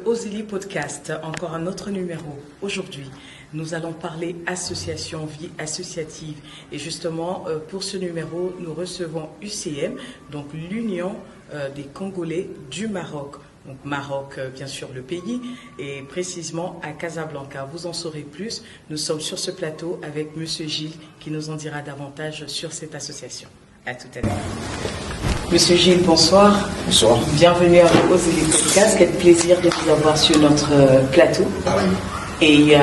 Ozili Podcast, encore un autre numéro. Aujourd'hui, nous allons parler association, vie associative. Et justement, pour ce numéro, nous recevons UCM, donc l'Union des Congolais du Maroc. Donc Maroc, bien sûr, le pays, et précisément à Casablanca. Vous en saurez plus. Nous sommes sur ce plateau avec Monsieur Gilles qui nous en dira davantage sur cette association. À tout à l'heure. Monsieur Gilles, bonsoir. Bonsoir. Bienvenue à Ozili Podcast. Quel plaisir de vous avoir sur notre plateau. Pareil. Et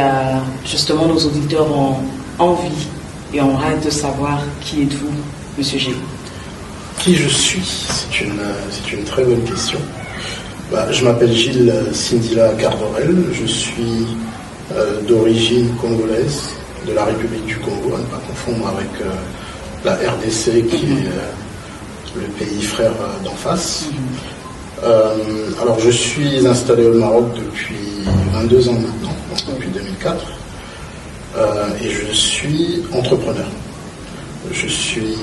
justement, nos auditeurs ont envie et ont hâte de savoir qui êtes-vous, Monsieur Gilles. Qui je suis? C'est une très bonne question. Je m'appelle Gilles Sindila Carvorel. Je suis d'origine congolaise, de la République du Congo, à ne pas confondre avec la RDC qui est le pays frère d'en face. Alors je suis installé au Maroc depuis 22 ans maintenant, donc depuis 2004, et je suis entrepreneur. Je suis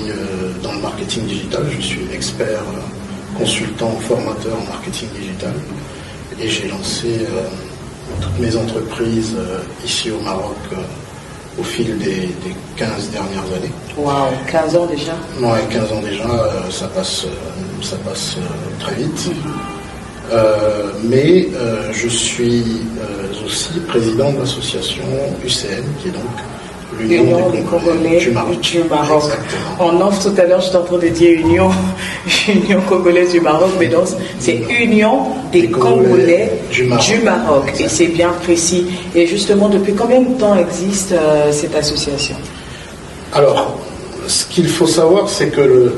dans le marketing digital, je suis expert, consultant, formateur en marketing digital, et j'ai lancé toutes mes entreprises ici au Maroc au fil des 15 dernières années. Waouh, 15 ans déjà? Ouais, 15 ans déjà, ça passe très vite. Mais je suis aussi président de l'association UCM, qui est donc l'Union des Congolais du Maroc. En off, tout à l'heure, j'étais en train de dire Union congolaise du Maroc, mais donc c'est Union des Congolais du Maroc. Et c'est bien précis. Et justement, depuis combien de temps existe cette association? Alors, ce qu'il faut savoir, c'est que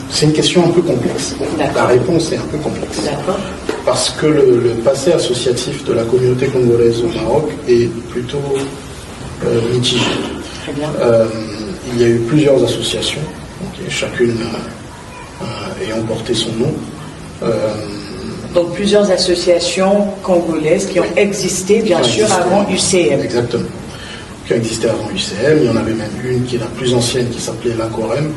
c'est une question un peu complexe. La réponse est un peu complexe. D'accord. Parce que le passé associatif de la communauté congolaise au Maroc est plutôt mitigé. Très bien. Il y a eu plusieurs associations, chacune ayant porté son nom. Donc plusieurs associations congolaises qui ont existé, bien sûr, avant UCM. Exactement. Qui ont existé avant UCM. Il y en avait même une qui est la plus ancienne, qui s'appelait l'ACOREM,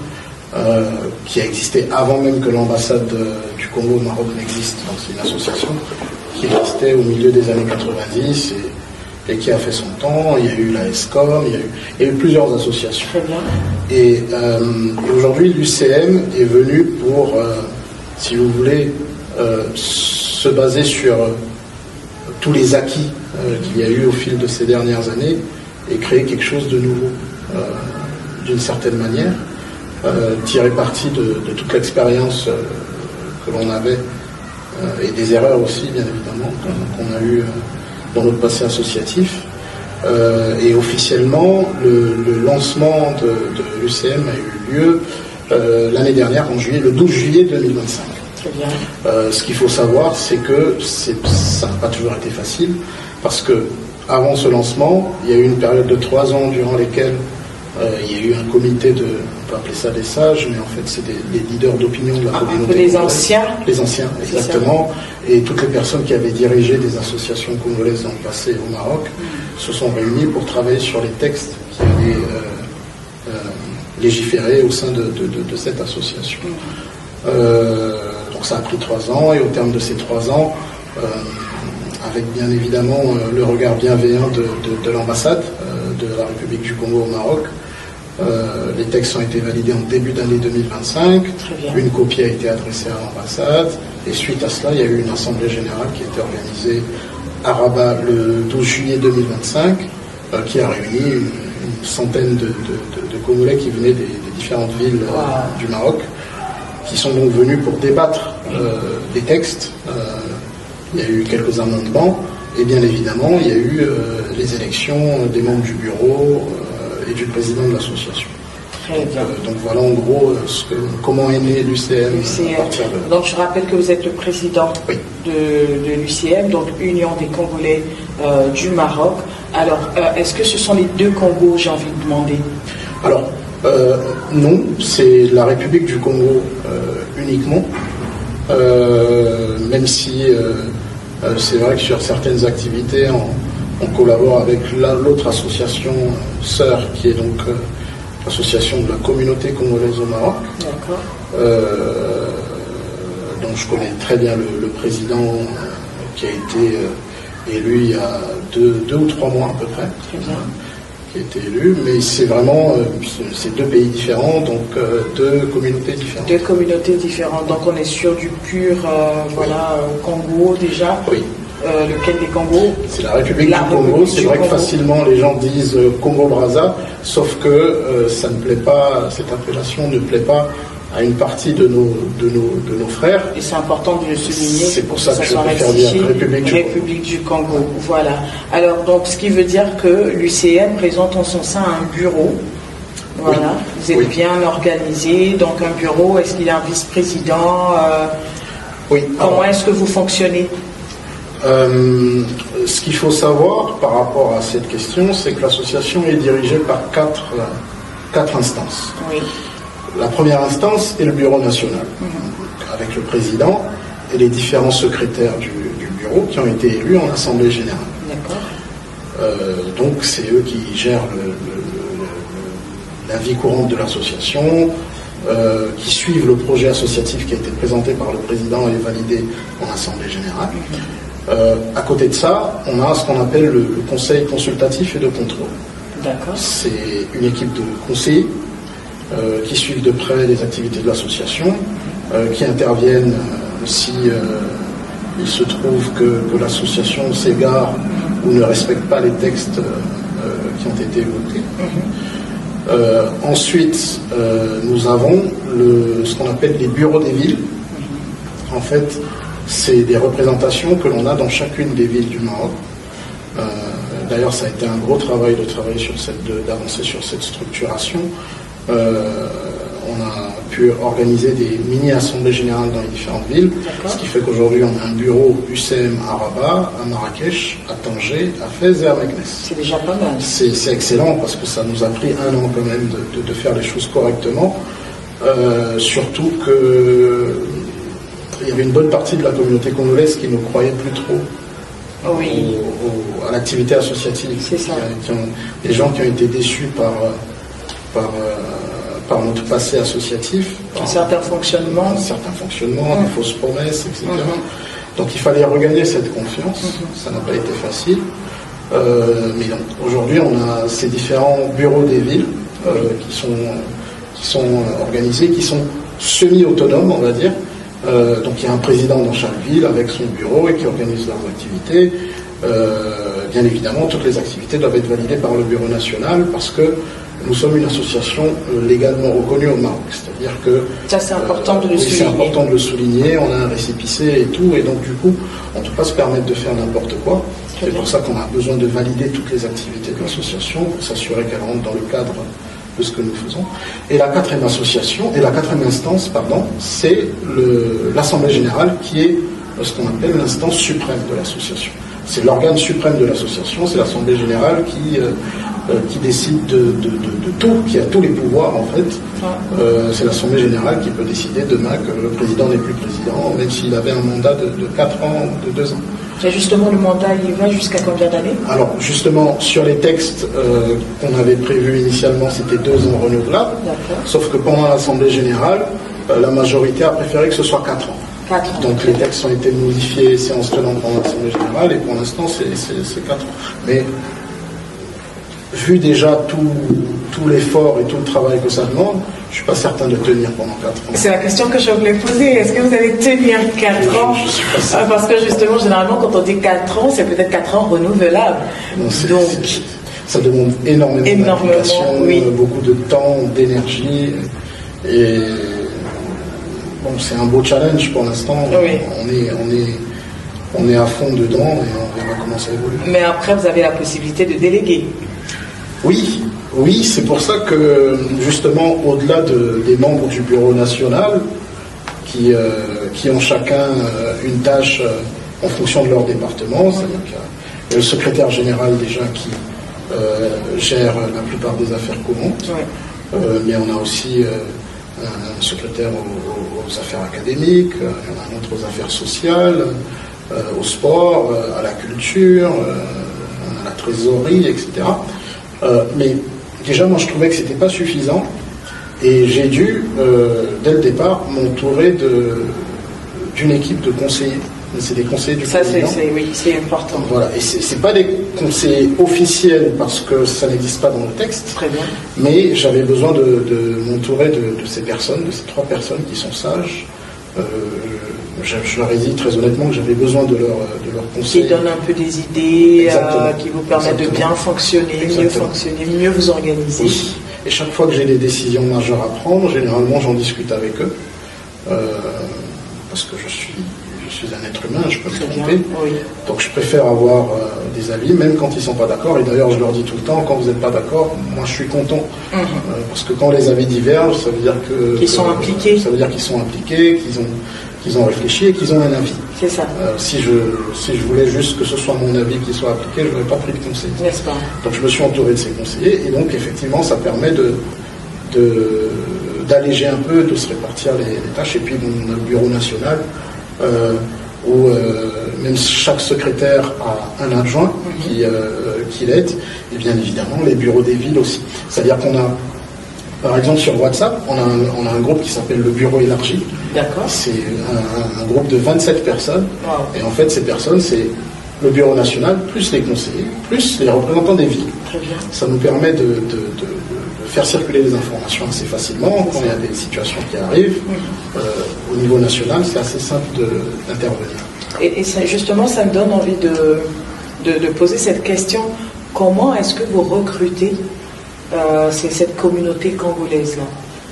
qui a existé avant même que l'ambassade du Congo au Maroc n'existe. Donc c'est une association qui existait au milieu des années 90 et qui a fait son temps. Il y a eu la ESCOM, il y a eu plusieurs associations. Très bien. Et aujourd'hui, l'UCM est venu pour, si vous voulez, se baser sur tous les acquis qu'il y a eu au fil de ces dernières années et créer quelque chose de nouveau, d'une certaine manière. Tirer parti de toute l'expérience que l'on avait et des erreurs aussi, bien évidemment, qu'on a eues dans notre passé associatif. Et officiellement, le lancement de l'UCM a eu lieu l'année dernière, le 12 juillet 2025. Très bien. Ce qu'il faut savoir, c'est que ça n'a pas toujours été facile, parce que avant ce lancement, il y a eu une période de 3 ans durant lesquelles il y a eu un comité on peut appeler ça des sages, mais en fait c'est des leaders d'opinion de la communauté. Les anciens. Les anciens, exactement. Et toutes les personnes qui avaient dirigé des associations congolaises dans le passé au Maroc se sont réunies pour travailler sur les textes qui allaient légiférer au sein de cette association. Donc ça a pris 3 ans, et au terme de ces 3 ans, avec bien évidemment le regard bienveillant de l'ambassade de la République du Congo au Maroc, les textes ont été validés en début d'année 2025. Une copie a été adressée à l'ambassade, et suite à cela, il y a eu une assemblée générale qui a été organisée à Rabat le 12 juillet 2025, qui a réuni une centaine de Congolais qui venaient des différentes villes du Maroc, qui sont donc venus pour débattre des textes. Il y a eu quelques amendements, et bien évidemment, il y a eu les élections des membres du bureau et du président de l'association. Très bien. Donc voilà en gros comment est né l'UCM. Donc je rappelle que vous êtes le président de l'UCM, donc Union des Congolais du Maroc. Alors, est-ce que ce sont les deux Congos, j'ai envie de demander? Alors, non, c'est la République du Congo uniquement, même si c'est vrai que sur certaines activités, on collabore avec l'autre association sœur, qui est donc l'association de la communauté congolaise au Maroc. D'accord. Donc dont je connais très bien le président qui a été élu il y a deux ou 3 mois à peu près. Très bien. Qui a été élu, mais c'est vraiment c'est 2 pays différents, donc 2 communautés différentes. 2 communautés différentes, donc on est sur du pur Congo déjà. Oui. Lequel des Congos? C'est la République du Congo. C'est vrai que facilement les gens disent Congo-Brazza, sauf que ça ne plaît pas, cette appellation ne plaît pas à une partie de nos frères. Et c'est important de le souligner. C'est pour ça que je préfère dire République du Congo. Voilà. Alors, donc, ce qui veut dire que l'UCM présente en son sein un bureau. Voilà. Oui. Vous êtes bien organisé. Donc, un bureau, est-ce qu'il y a un vice-président? Oui. Comment est-ce que vous fonctionnez? Ce qu'il faut savoir par rapport à cette question, c'est que l'association est dirigée par quatre instances. Oui. La première instance est le bureau national, avec le président et les différents secrétaires du bureau qui ont été élus en assemblée générale. D'accord. Donc c'est eux qui gèrent la vie courante de l'association, qui suivent le projet associatif qui a été présenté par le président et validé en assemblée générale. À côté de ça, on a ce qu'on appelle le conseil consultatif et de contrôle. D'accord. C'est une équipe de conseillers qui suivent de près les activités de l'association, qui interviennent si il se trouve que l'association s'égare ou ne respecte pas les textes qui ont été votés. Ensuite, nous avons ce qu'on appelle les bureaux des villes. En fait, c'est des représentations que l'on a dans chacune des villes du Maroc. D'ailleurs, ça a été un gros travail d'avancer sur cette structuration. On a pu organiser des mini-assemblées générales dans les différentes villes, ce qui fait qu'aujourd'hui on a un bureau UCM à Rabat, à Marrakech, à Tanger, à Fès et à Meknès. C'est déjà pas mal. C'est excellent parce que ça nous a pris 1 an quand même de faire les choses correctement, surtout que il y avait une bonne partie de la communauté congolaise qui ne croyait plus trop à l'activité associative. C'est ça. Des gens qui ont été déçus par notre passé associatif. Certains fonctionnements, des fausses promesses, etc. Donc il fallait regagner cette confiance. Ça n'a pas été facile. Mais aujourd'hui, on a ces différents bureaux des villes qui sont organisés, qui sont semi-autonomes, on va dire. Donc il y a un président dans chaque ville avec son bureau et qui organise leurs activités. Bien évidemment, toutes les activités doivent être validées par le bureau national parce que nous sommes une association légalement reconnue au Maroc. C'est-à-dire que... Ça, c'est important de le souligner. C'est important de le souligner. On a un récépissé et tout. Et donc, du coup, on ne peut pas se permettre de faire n'importe quoi. C'est pour ça qu'on a besoin de valider toutes les activités de l'association pour s'assurer qu'elles rentrent dans le cadre de ce que nous faisons. Et la quatrième instance, c'est l'Assemblée générale qui est ce qu'on appelle l'instance suprême de l'association. C'est l'organe suprême de l'association, c'est l'Assemblée générale qui décide de tout, qui a tous les pouvoirs en fait. C'est l'Assemblée générale qui peut décider demain que le président n'est plus président, même s'il avait un mandat de 4 ans, de 2 ans. Et justement, le mandat, il va jusqu'à combien d'années? Alors, justement, sur les textes qu'on avait prévus initialement, c'était 2 ans renouvelables. Sauf que pendant l'Assemblée générale, la majorité a préféré que ce soit 4 ans. Donc les textes ont été modifiés, séance tenante pendant l'Assemblée générale, et pour l'instant, c'est 4 ans. Mais vu déjà tout l'effort et tout le travail que ça demande, je ne suis pas certain de tenir pendant 4 ans. C'est la question que je voulais poser. Est-ce que vous allez tenir 4 ans? Je suis pas certain. Parce que justement, généralement, quand on dit 4 ans, c'est peut-être 4 ans renouvelables. Donc, ça demande énormément d'implication, beaucoup de temps, d'énergie. Et bon, c'est un beau challenge pour l'instant. On est à fond dedans et on verra comment ça évolue. Mais après, vous avez la possibilité de déléguer. Oui, c'est pour ça que justement, au-delà des membres du bureau national, qui ont chacun une tâche en fonction de leur département, c'est-à-dire qu'il y a le secrétaire général déjà qui gère la plupart des affaires courantes, mais on a aussi un secrétaire aux affaires académiques, il y en a un autre aux affaires sociales, au sport, à la culture, à la trésorerie, etc. Mais déjà, moi, je trouvais que c'était pas suffisant et j'ai dû, dès le départ, m'entourer d'une équipe de conseillers. C'est des conseillers du président. Oui, c'est important. Voilà, et c'est pas des conseillers officiels parce que ça n'existe pas dans le texte. Très bien. Mais j'avais besoin de m'entourer de ces personnes, de ces 3 personnes qui sont sages. Je leur ai dit très honnêtement que j'avais besoin de leur conseils. Qui donnent un peu des idées, qui vous permettent de bien fonctionner, mieux vous organiser. Oui. Et chaque fois que j'ai des décisions majeures à prendre, généralement j'en discute avec eux. Parce que je suis un être humain, je peux me tromper. Oui. Donc je préfère avoir des avis, même quand ils ne sont pas d'accord. Et d'ailleurs, je leur dis tout le temps, quand vous n'êtes pas d'accord, moi je suis content. Parce que quand les avis divergent, ça veut dire qu'ils sont impliqués. Ça veut dire qu'ils sont impliqués, qu'ils ont réfléchi et qu'ils ont un avis. C'est ça. Si je voulais juste que ce soit mon avis qui soit appliqué, je n'aurais pas pris de conseil. N'est-ce pas? Donc je me suis entouré de ces conseillers. Et donc effectivement, ça permet d'alléger un peu, de se répartir les tâches. Et puis on a le bureau national, où même chaque secrétaire a un adjoint qui l'aide, et bien évidemment les bureaux des villes aussi. C'est-à-dire qu'on a, par exemple sur WhatsApp, on a un groupe qui s'appelle le bureau élargi. D'accord. C'est un groupe de 27 personnes. Wow. Et en fait ces personnes, c'est le bureau national, plus les conseillers, plus les représentants des villes. Très bien. Ça nous permet de faire circuler les informations assez facilement quand il y a des situations qui arrivent. Au niveau national, c'est assez simple d'intervenir. Et justement, ça me donne envie de poser cette question. Comment est-ce que vous recrutez cette communauté congolaise-là?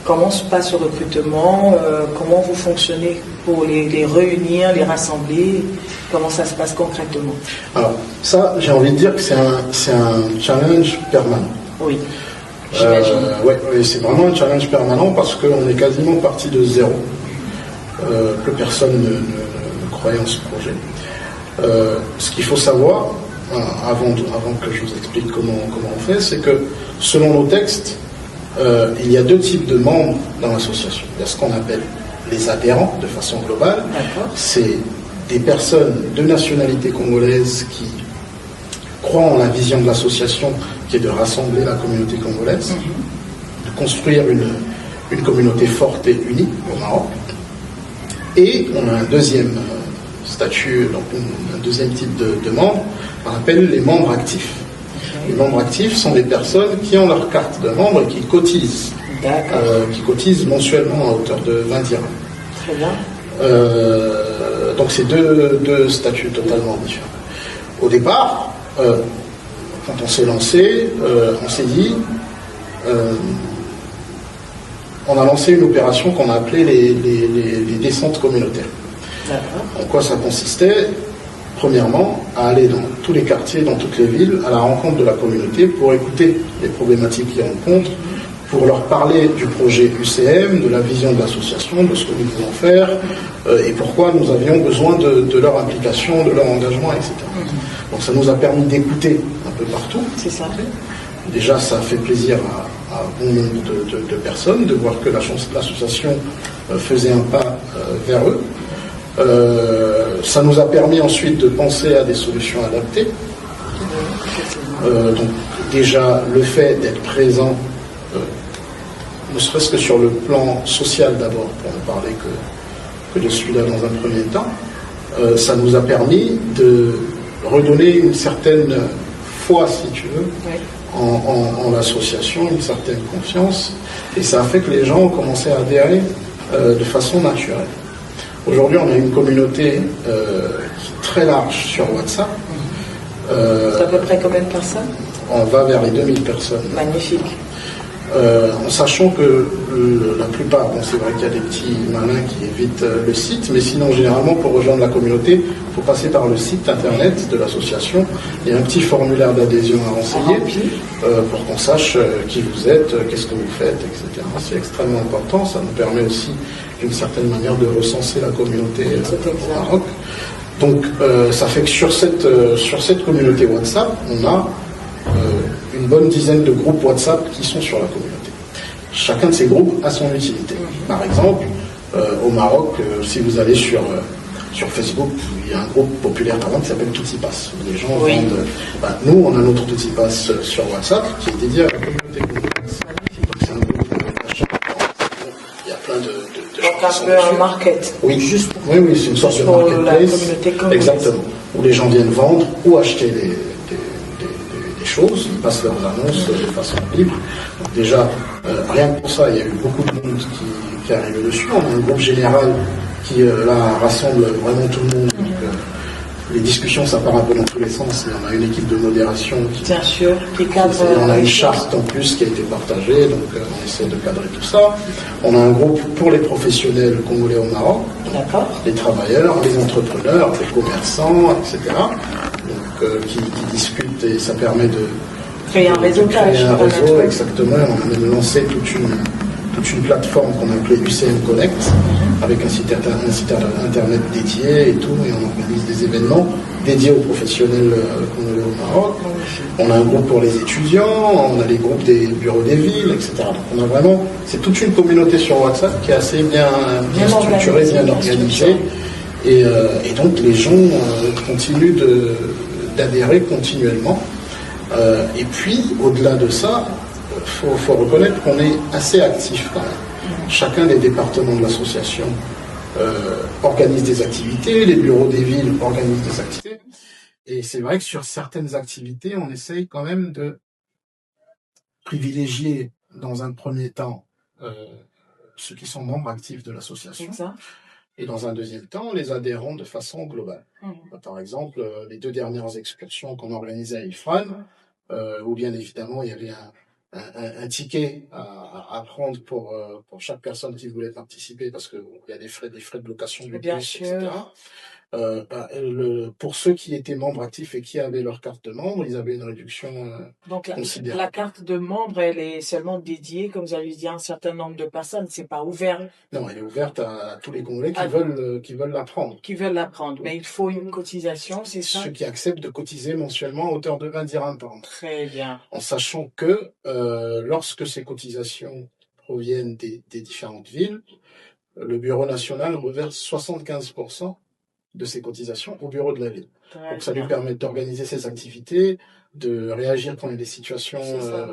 Comment se passe le recrutement? Comment vous fonctionnez pour les réunir, les rassembler? Comment ça se passe concrètement? Alors, ça, j'ai envie de dire que c'est un challenge permanent. Oui. J'imagine. Oui, c'est vraiment un challenge permanent parce qu'on est quasiment parti de zéro. Que personne ne croyait en ce projet. Ce qu'il faut savoir, avant que je vous explique comment on fait, c'est que selon nos textes, il y a 2 types de membres dans l'association. Il y a ce qu'on appelle les adhérents de façon globale. C'est des personnes de nationalité congolaise qui croient en la vision de l'association qui est de rassembler la communauté congolaise, de construire une communauté forte et unie au Maroc. Et on a un deuxième statut, donc un deuxième type de membres, on appelle les membres actifs. Les membres actifs sont des personnes qui ont leur carte de membre et qui cotisent. Qui cotisent mensuellement à hauteur de 20 dirhams. Très bien. Donc c'est deux statuts totalement différents. Au départ, quand on s'est lancé, on s'est dit, on a lancé une opération qu'on a appelée les descentes communautaires. En quoi ça consistait? Premièrement, à aller dans tous les quartiers, dans toutes les villes, à la rencontre de la communauté pour écouter les problématiques qu'ils rencontrent, pour leur parler du projet UCM, de la vision de l'association, de ce que nous voulons faire, et pourquoi nous avions besoin de leur implication, de leur engagement, etc. Donc ça nous a permis d'écouter un peu partout. C'est ça. Déjà, ça a fait plaisir à bon nombre de personnes de voir que l'association faisait un pas vers eux. Ça nous a permis ensuite de penser à des solutions adaptées. Donc déjà, le fait d'être présent, ne serait-ce que sur le plan social d'abord, pour ne parler que de celui-là dans un premier temps, ça nous a permis de redonner une certaine foi, si tu veux, en l'association, une certaine confiance, et ça a fait que les gens ont commencé à adhérer de façon naturelle. Aujourd'hui, on a une communauté qui est très large sur WhatsApp. C'est à peu près combien de personnes? On va vers les 2000 personnes. Magnifique. En sachant que la plupart, bon, c'est vrai qu'il y a des petits malins qui évitent le site, mais sinon, généralement, pour rejoindre la communauté, il faut passer par le site internet de l'association. Il y a un petit formulaire d'adhésion à renseigner pour qu'on sache qui vous êtes, qu'est-ce que vous faites, etc. C'est extrêmement important. Ça nous permet aussi, d'une certaine manière, de recenser la communauté au Maroc. Donc, ça fait que sur cette communauté WhatsApp, on a une bonne dizaine de groupes WhatsApp qui sont sur la communauté. Chacun de ces groupes a son utilité. Par exemple, au Maroc, si vous allez sur Facebook, il y a un groupe populaire par exemple qui s'appelle Toutipass. Les gens vendent. Nous, on a notre Toutipass sur WhatsApp qui est dédié à la communauté congolaise. Donc c'est un groupe d'achat. Il y a plein de choses. Donc un peu un market. Oui, Juste oui, c'est une sorte de pour la marketplace. communauté congolaise. Exactement. Où les gens viennent vendre ou acheter des choses, ils passent leurs annonces de façon libre. Donc déjà, rien que pour ça, il y a eu beaucoup de monde qui est arrivé dessus. On a un groupe général qui là rassemble vraiment tout le monde. Donc, les discussions, ça part un peu dans tous les sens, mais on a une équipe de modération bien sûr, qui cadre. On a une charte en plus qui a été partagée, donc on essaie de cadrer tout ça. On a un groupe pour les professionnels congolais au Maroc, les travailleurs, les entrepreneurs, les commerçants, etc. Donc, qui discutent et ça permet de créer un réseau. Exactement. On a même lancé toute une plateforme qu'on a appelée UCM Connect, avec un site internet dédié et tout, et on organise des événements dédiés aux professionnels congolais au Maroc. On a un groupe pour les étudiants, on a les groupes des bureaux des villes, etc. Donc on a vraiment, c'est toute une communauté sur WhatsApp qui est assez bien structurée, bien organisée, et donc les gens continuent d'adhérer continuellement. Et puis, au-delà de ça, faut reconnaître qu'on est assez actif quand même. Chacun des départements de l'association organise des activités, les bureaux des villes organisent des activités. Et c'est vrai que sur certaines activités, on essaye quand même de privilégier dans un premier temps ceux qui sont membres actifs de l'association. Et dans un deuxième temps, les adhérents de façon globale. Par exemple, les 2 dernières excursions qu'on organisait à Ifran, où bien évidemment il y avait un ticket à prendre pour chaque personne qui voulait participer, parce qu'il y a des frais de location du bus, etc. Pour ceux qui étaient membres actifs et qui avaient leur carte de membre, ils avaient une réduction donc considérable. La carte de membre, elle est seulement dédiée, comme vous avez dit, à un certain nombre de personnes. C'est pas ouvert. Non, elle est ouverte à tous les Congolais qui veulent la prendre. Qui veulent la prendre, mais il faut une cotisation, c'est ça? Ceux qui acceptent de cotiser mensuellement à hauteur de 20 dirhams par an. Très bien. En sachant que lorsque ces cotisations proviennent des différentes villes, le Bureau national reverse 75% de ces cotisations au bureau de la ville. Donc ça lui permet d'organiser ses activités, de réagir quand il y a des situations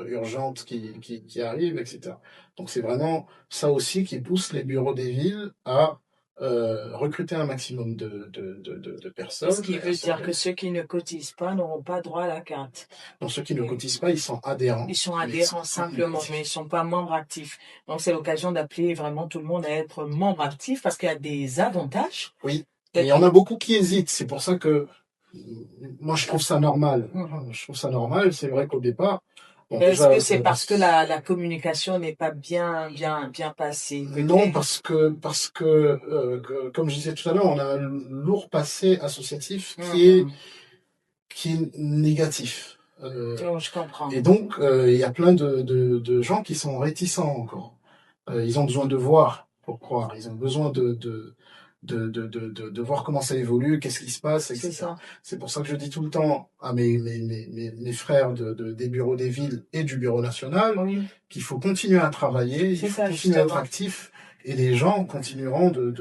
urgentes qui arrivent, etc. Donc c'est vraiment ça aussi qui pousse les bureaux des villes à recruter un maximum de personnes. Ce qui veut dire que ceux qui ne cotisent pas n'auront pas droit à la carte. Donc ceux qui ne cotisent pas, ils sont adhérents. Ils sont adhérents simplement, mais ils ne sont pas membres actifs. Donc c'est l'occasion d'appeler vraiment tout le monde à être membre actif, parce qu'il y a des avantages. Oui. Et il y en a beaucoup qui hésitent. C'est pour ça que moi je trouve ça normal. Je trouve ça normal. C'est vrai qu'au départ. Bon, est-ce que c'est parce que la communication n'est pas bien passée? Non, parce que comme je disais tout à l'heure, on a un lourd passé associatif qui est négatif. Je comprends. Et donc il y a plein de gens qui sont réticents encore. Ils ont besoin de voir pour croire. Ils ont besoin de voir comment ça évolue, qu'est-ce qui se passe, etc. C'est pour ça que je dis tout le temps à mes frères des bureaux des villes et du bureau national qu'il faut continuer à travailler, il faut continuer à être actif, et les gens continueront de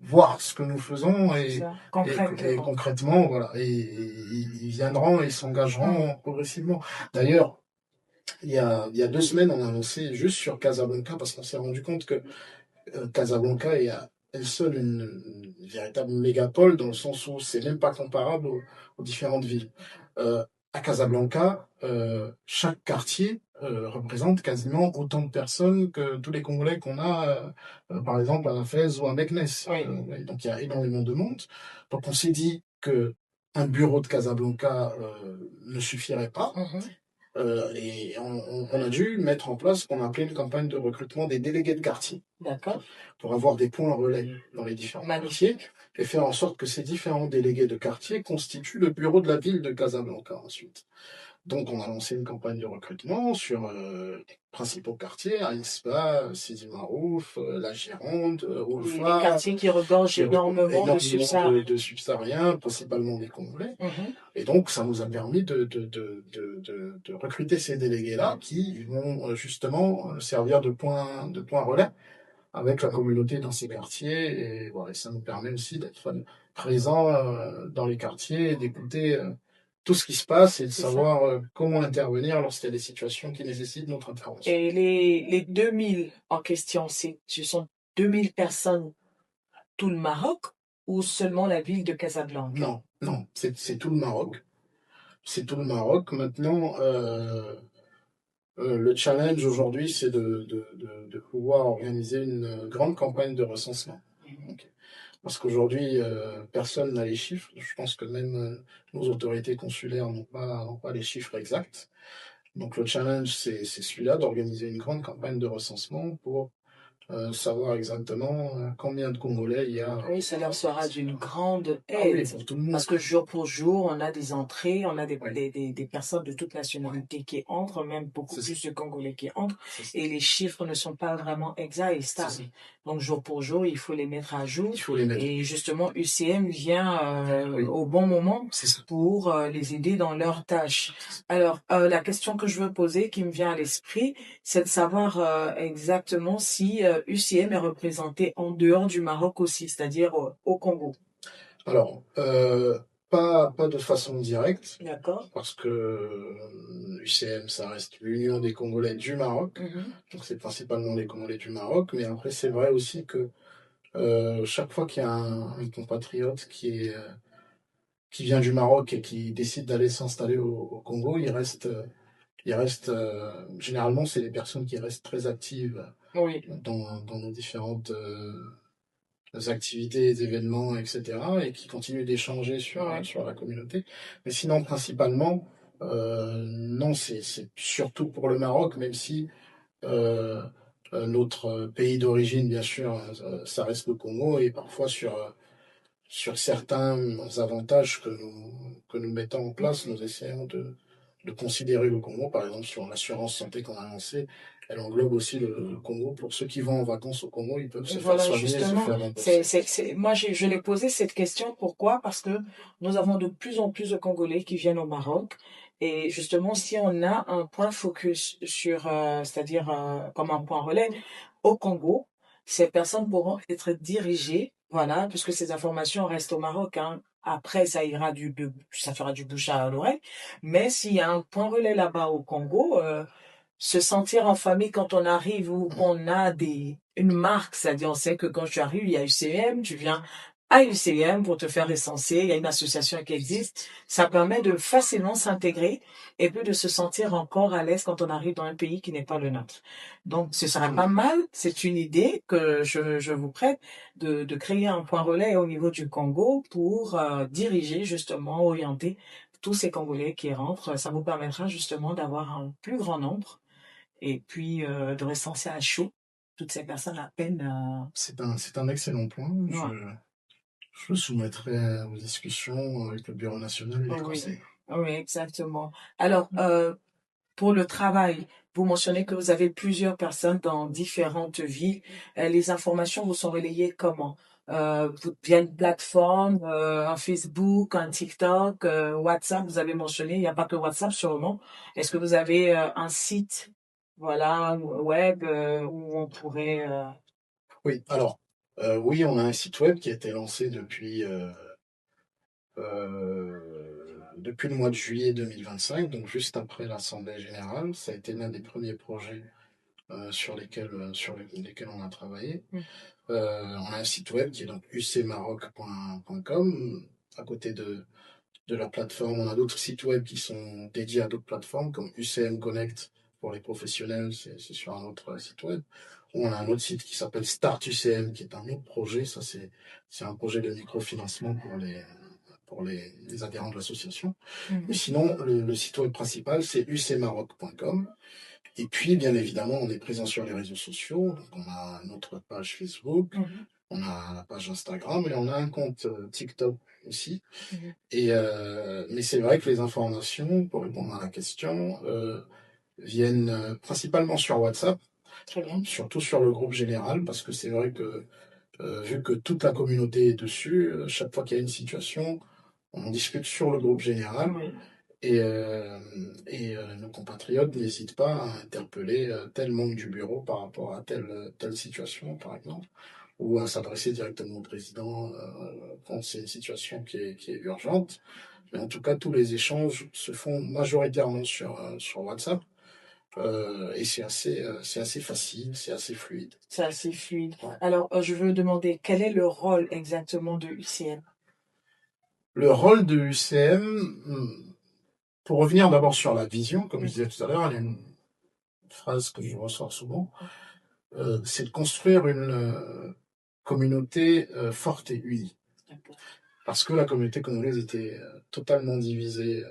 voir ce que nous faisons et concrètement, voilà, et ils viendront et s'engageront progressivement. D'ailleurs, il y a 2 semaines, on a annoncé juste sur Casablanca, parce qu'on s'est rendu compte que Casablanca est à elle seule une véritable mégapole, dans le sens où c'est même pas comparable aux différentes villes. À Casablanca, chaque quartier représente quasiment autant de personnes que tous les Congolais qu'on a, par exemple, à Fès ou à Meknes. Donc il y a énormément de monde. Donc on s'est dit que un bureau de Casablanca ne suffirait pas. Et on a dû mettre en place ce qu'on appelait une campagne de recrutement des délégués de quartier. D'accord. Pour avoir des points relais dans les différents quartiers et faire en sorte que ces différents délégués de quartier constituent le bureau de la ville de Casablanca ensuite. Donc on a lancé une campagne de recrutement sur les principaux quartiers, Aïspa, Sidi Marouf, la Gironde, Oufa. Les quartiers qui regorgent énormément de subsahariens, principalement des Congolais. Et donc ça nous a permis de recruter ces délégués-là qui vont justement servir de point relais avec la communauté dans ces quartiers. Et voilà, ça nous permet aussi d'être présents dans les quartiers, d'écouter tout ce qui se passe et de savoir comment intervenir lorsqu'il y a des situations qui nécessitent notre intervention. Et les 2000 en question, ce sont 2000 personnes, tout le Maroc, ou seulement la ville de Casablanca? Non, c'est tout le Maroc. C'est tout le Maroc. Maintenant, le challenge aujourd'hui, c'est de pouvoir organiser une grande campagne de recensement. Ok. Parce qu'aujourd'hui, personne n'a les chiffres. Je pense que même nos autorités consulaires n'ont pas les chiffres exacts. Donc le challenge, c'est celui-là, d'organiser une grande campagne de recensement pour savoir exactement combien de Congolais il y a. Oui, ça leur sera d'une grande Ah oui, aide. pour tout le monde. Parce que jour pour jour, on a des entrées, on a Oui. des personnes de toute nationalité qui entrent, même beaucoup C'est ça. plus de Congolais qui entrent, C'est ça. et les chiffres ne sont pas vraiment exacts et C'est ça. stables. Donc jour pour jour, il faut les mettre à jour. Il faut les mettre. Et justement, UCM vient Oui. au bon moment C'est ça. pour les aider dans leurs tâches. Alors, la question que je veux poser, qui me vient à l'esprit, c'est de savoir exactement si UCM est représenté en dehors du Maroc aussi, c'est-à-dire au Congo. Alors, pas de façon directe, D'accord. parce que l'UCM, ça reste l'Union des Congolais du Maroc. Donc c'est principalement les Congolais du Maroc. Mais après, c'est vrai aussi que chaque fois qu'il y a un compatriote qui vient du Maroc et qui décide d'aller s'installer au Congo, généralement, c'est les personnes qui restent très actives Oui. dans nos différentes activités, événements, etc., et qui continuent d'échanger Ouais. sur la communauté. Mais sinon, principalement, non, c'est surtout pour le Maroc, même si notre pays d'origine, bien sûr, ça reste le Congo, et parfois sur certains avantages que nous mettons en place, nous essayons de considérer le Congo. Par exemple, sur l'assurance santé qu'on a lancée, elle englobe aussi le Congo. Pour ceux qui vont en vacances au Congo, ils peuvent se faire Voilà, soigner et se justement, faire rembourser. moi, je l'ai posé cette question. Pourquoi? Parce que nous avons de plus en plus de Congolais qui viennent au Maroc. Et justement, si on a un point focus sur, c'est-à-dire comme un point relais au Congo, ces personnes pourront être dirigées, voilà, puisque ces informations restent au Maroc, hein. Après, ça fera du bouche à l'oreille. Mais s'il y a un point relais là-bas au Congo, se sentir en famille quand on arrive ou qu'on a une marque, c'est-à-dire on sait que quand tu arrives, il y a UCM, tu viens à UCM pour te faire recenser, il y a une association qui existe, ça permet de facilement s'intégrer et puis de se sentir encore à l'aise quand on arrive dans un pays qui n'est pas le nôtre. Donc ce serait pas mal, c'est une idée que je vous prête de créer un point relais au niveau du Congo pour diriger justement, orienter tous ces Congolais qui rentrent. Ça vous permettra justement d'avoir un plus grand nombre et puis de recenser à chaud toutes ces personnes à peine. C'est un excellent point. Ouais. Je le soumettrai aux discussions avec le Bureau national et les Oui, conseils. oui, exactement. Alors, pour le travail, vous mentionnez que vous avez plusieurs personnes dans différentes villes. Les informations vous sont relayées comment? Via une plateforme, un Facebook, un TikTok, WhatsApp, vous avez mentionné, il n'y a pas que WhatsApp sûrement. Est-ce que vous avez un site, voilà, web où on pourrait... Oui, alors, oui, on a un site web qui a été lancé depuis le mois de juillet 2025, donc juste après l'Assemblée générale. Ça a été l'un des premiers projets sur lesquels on a travaillé. On a un site web qui est donc ucmaroc.com. À côté de la plateforme, on a d'autres sites web qui sont dédiés à d'autres plateformes, comme UCM Connect pour les professionnels, c'est sur un autre site web. On a un autre site qui s'appelle Start UCM, qui est un autre projet. Ça, c'est un projet de microfinancement pour les adhérents de l'association. Mais sinon, le site web principal, c'est ucmaroc.com. Et puis, bien évidemment, on est présent sur les réseaux sociaux. Donc, on a notre page Facebook, on a la page Instagram et on a un compte TikTok aussi. Mais c'est vrai que les informations, pour répondre à la question, viennent principalement sur WhatsApp, Très bien. surtout sur le groupe général, parce que c'est vrai que vu que toute la communauté est dessus, chaque fois qu'il y a une situation, on discute sur le groupe général. Oui. Et nos compatriotes n'hésitent pas à interpeller tel membre du bureau par rapport à telle situation, par exemple, ou à s'adresser directement au président quand c'est une situation qui est urgente. Mais en tout cas, tous les échanges se font majoritairement sur WhatsApp. Et c'est assez facile, c'est assez fluide. C'est assez fluide. Ouais. Alors, je veux demander quel est le rôle exactement de UCM? Le rôle de UCM, pour revenir d'abord sur la vision, comme je disais tout à l'heure, il y a une phrase que je ressors souvent, c'est de construire une communauté forte et unie. D'accord. Parce que la communauté congolaise était totalement divisée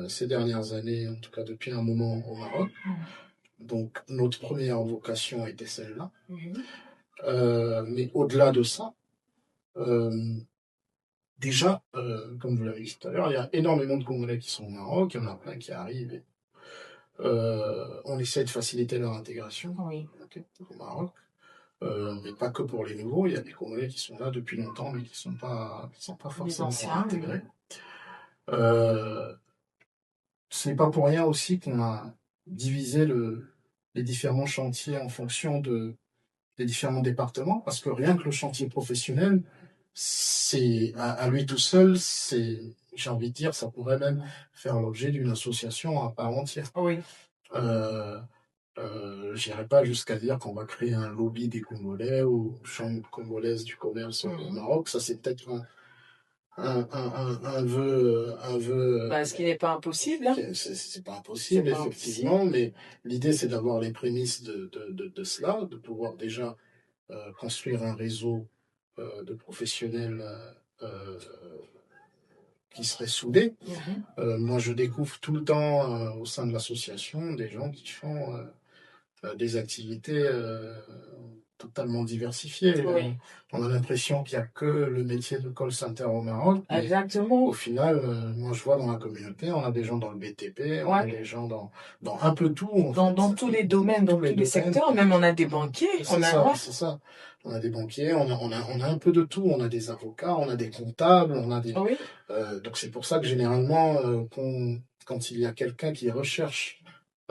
ces dernières années, en tout cas depuis un moment au Maroc. Donc notre première vocation était celle-là. Mais au-delà de ça, déjà, comme vous l'avez dit tout à l'heure, il y a énormément de Congolais qui sont au Maroc, il y en a plein qui arrivent. On essaie de faciliter leur intégration au Maroc. Mais pas que pour les nouveaux, il y a des Congolais qui sont là depuis longtemps, mais qui sont pas forcément intégrés. Ce n'est pas pour rien aussi qu'on a divisé les différents chantiers en fonction des différents départements, parce que rien que le chantier professionnel, c'est à lui tout seul, j'ai envie de dire, ça pourrait même faire l'objet d'une association à part entière. Oui. J'irai pas jusqu'à dire qu'on va créer un lobby des Congolais ou chambre congolaise du commerce au Maroc. Ça, c'est peut-être un vœu. Ce qui n'est pas impossible. Hein. C'est pas impossible, effectivement, mais l'idée, c'est d'avoir les prémices de cela, de pouvoir déjà construire un réseau de professionnels qui seraient soudés. Moi, je découvre tout le temps au sein de l'association des gens qui font des activités totalement diversifiées. Oui. On a l'impression qu'il n'y a que le métier de call center au Maroc. Exactement. Au final, moi je vois dans la communauté, on a des gens dans le BTP, on a des gens dans un peu tout. Dans tous les domaines, dans tous les secteurs, même on a des banquiers. C'est ça. On a des banquiers, on a un peu de tout. On a des avocats, on a des comptables, on a des. Oui. Donc c'est pour ça que généralement, quand il y a quelqu'un qui recherche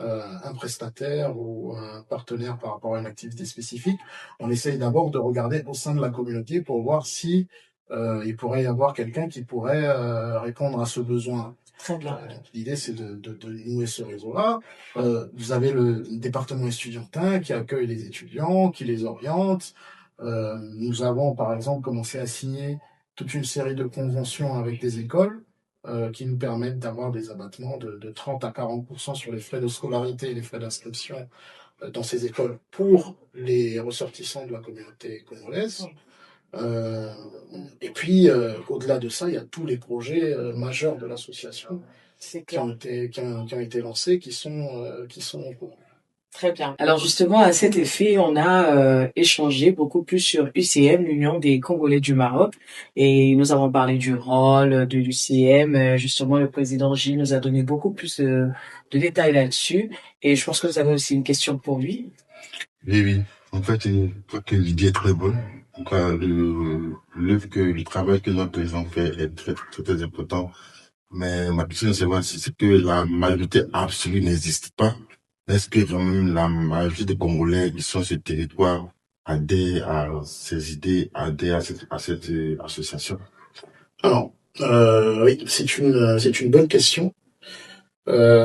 un prestataire ou un partenaire par rapport à une activité spécifique, on essaye d'abord de regarder au sein de la communauté pour voir si il pourrait y avoir quelqu'un qui pourrait répondre à ce besoin. Très bien. L'idée, c'est de nouer ce réseau-là. Vous avez le département estudiantin qui accueille les étudiants, qui les oriente. Nous avons, par exemple, commencé à signer toute une série de conventions avec des écoles qui nous permettent d'avoir des abattements de 30 à 40% sur les frais de scolarité et les frais d'inscription dans ces écoles pour les ressortissants de la communauté congolaise. Et puis, au-delà de ça, il y a tous les projets majeurs de l'association qui ont été lancés, qui sont en cours. Très bien. Alors justement, à cet effet, on a échangé beaucoup plus sur UCM, l'Union des Congolais du Maroc, et nous avons parlé du rôle de l'UCM. Justement, le président Gilles nous a donné beaucoup plus de détails là-dessus, et je pense que vous avez aussi une question pour lui. Oui. En fait, je crois que l'idée est très bonne. En tout cas, le travail que notre président fait est très, très, très important. Mais ma question, c'est voir si c'est que la majorité absolue n'existe pas. Est-ce que quand même la majorité des Congolais qui sont sur ce territoire adhèrent à ces idées, adhèrent à cette association? Alors, oui, c'est une bonne question. Ce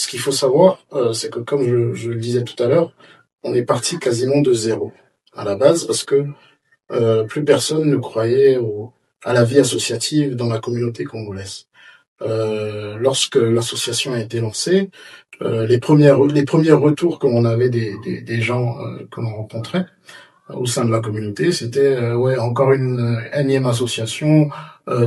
qu'il faut savoir, c'est que comme je le disais tout à l'heure, on est parti quasiment de zéro à la base parce que plus personne ne croyait à la vie associative dans la communauté congolaise. Lorsque l'association a été lancée, les premiers retours que l'on avait des gens que l'on rencontrait au sein de la communauté, c'était encore une énième association,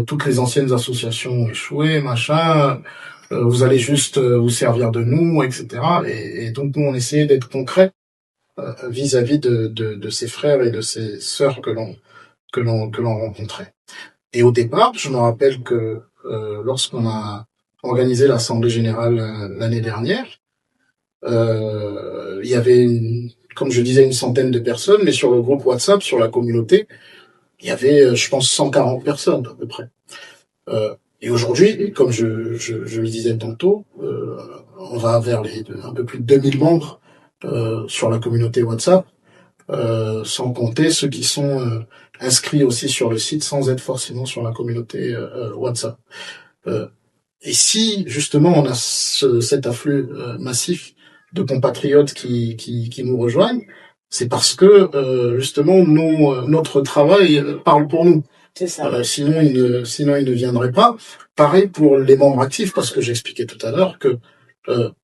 toutes les anciennes associations ont échoué, machin, vous allez juste vous servir de nous, etc. Et donc nous on essayait d'être concrets vis-à-vis de ses frères et de ses sœurs que l'on rencontrait. Et au départ, je me rappelle que lorsqu'on a organisé l'Assemblée Générale l'année dernière, il y avait, comme je disais, une centaine de personnes, mais sur le groupe WhatsApp, sur la communauté, il y avait, je pense, 140 personnes à peu près. Et aujourd'hui, comme je le disais tantôt, on va vers un peu plus de 2000 membres sur la communauté WhatsApp, sans compter ceux qui sont inscrits aussi sur le site sans être forcément sur la communauté WhatsApp. Et si justement on a cet afflux massif de compatriotes qui nous rejoignent, c'est parce que justement notre travail parle pour nous. C'est ça. Sinon ils ne viendraient pas. Pareil pour les membres actifs, parce que j'expliquais tout à l'heure que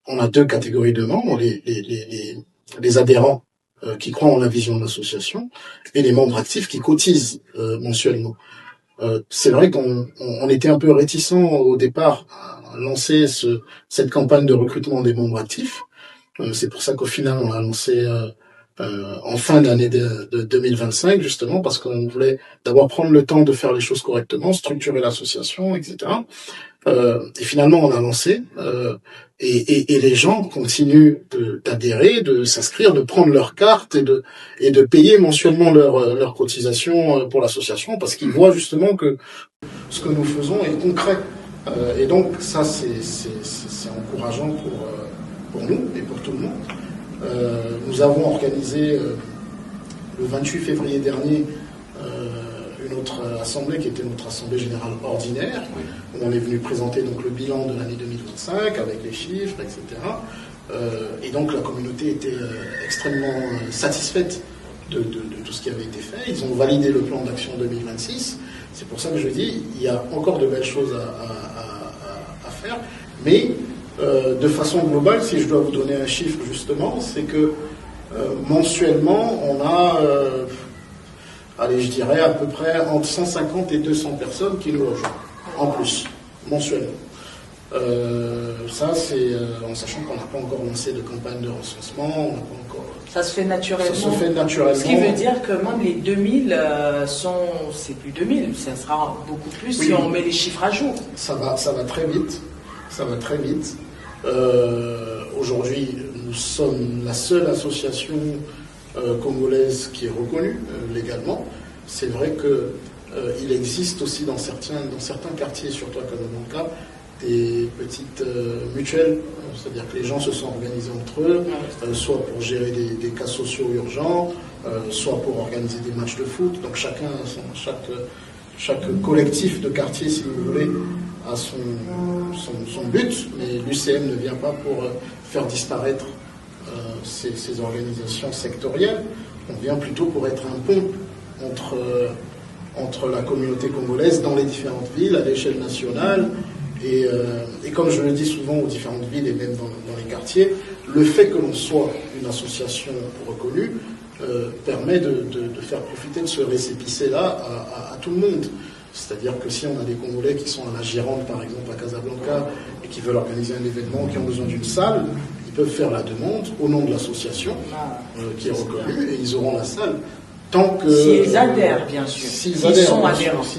on a deux catégories de membres, les adhérents qui croient en la vision de l'association et les membres actifs qui cotisent mensuellement. C'est vrai qu'on était un peu réticents au départ à lancer cette campagne de recrutement des membres actifs. C'est pour ça qu'au final on l'a lancé en fin d'année de 2025, justement, parce qu'on voulait d'abord prendre le temps de faire les choses correctement, structurer l'association, etc. Et finalement, on a lancé, et les gens continuent d'adhérer, de s'inscrire, de prendre leur carte et de payer mensuellement leur cotisation pour l'association, parce qu'ils voient justement que ce que nous faisons est concret. Et donc, ça, c'est encourageant pour nous et pour tout le monde. Nous avons organisé le 28 février dernier une autre assemblée qui était notre assemblée générale ordinaire, où on est venu présenter donc le bilan de l'année 2025 avec les chiffres, etc. Et donc la communauté était extrêmement satisfaite de tout ce qui avait été fait. Ils ont validé le plan d'action 2026. C'est pour ça que je dis, il y a encore de belles choses à faire, mais de façon globale, si je dois vous donner un chiffre justement, c'est que mensuellement, on a, je dirais à peu près entre 150 et 200 personnes qui nous rejoignent, en plus, mensuellement. Ça, c'est en sachant qu'on n'a pas encore lancé de campagne de recensement, on n'a pas encore... Ça se fait naturellement. Ça se fait naturellement. Ce qui veut dire que même les 2000 c'est plus 2000, ça sera beaucoup plus si on met les chiffres à jour. Ça va très vite. Ça va très vite. Aujourd'hui, nous sommes la seule association congolaise qui est reconnue légalement. C'est vrai que il existe aussi dans certains quartiers, surtout à Casablanca, des petites mutuelles, c'est-à-dire que les gens se sont organisés entre eux, soit pour gérer des cas sociaux urgents, soit pour organiser des matchs de foot. Donc chaque collectif de quartier, si vous voulez, a son but, mais l'UCM ne vient pas pour faire disparaître ces organisations sectorielles. On vient plutôt pour être un pont entre la communauté congolaise dans les différentes villes, à l'échelle nationale. Et comme je le dis souvent aux différentes villes et même dans les quartiers, le fait que l'on soit une association reconnue permet de faire profiter de ce récépissé-là à tout le monde. C'est-à-dire que si on a des Congolais qui sont à la Gironde, par exemple, à Casablanca, et qui veulent organiser un événement, qui ont besoin d'une salle, ils peuvent faire la demande au nom de l'association qui est reconnue, et ils auront la salle. Tant que, s'ils adhèrent, bien sûr. S'ils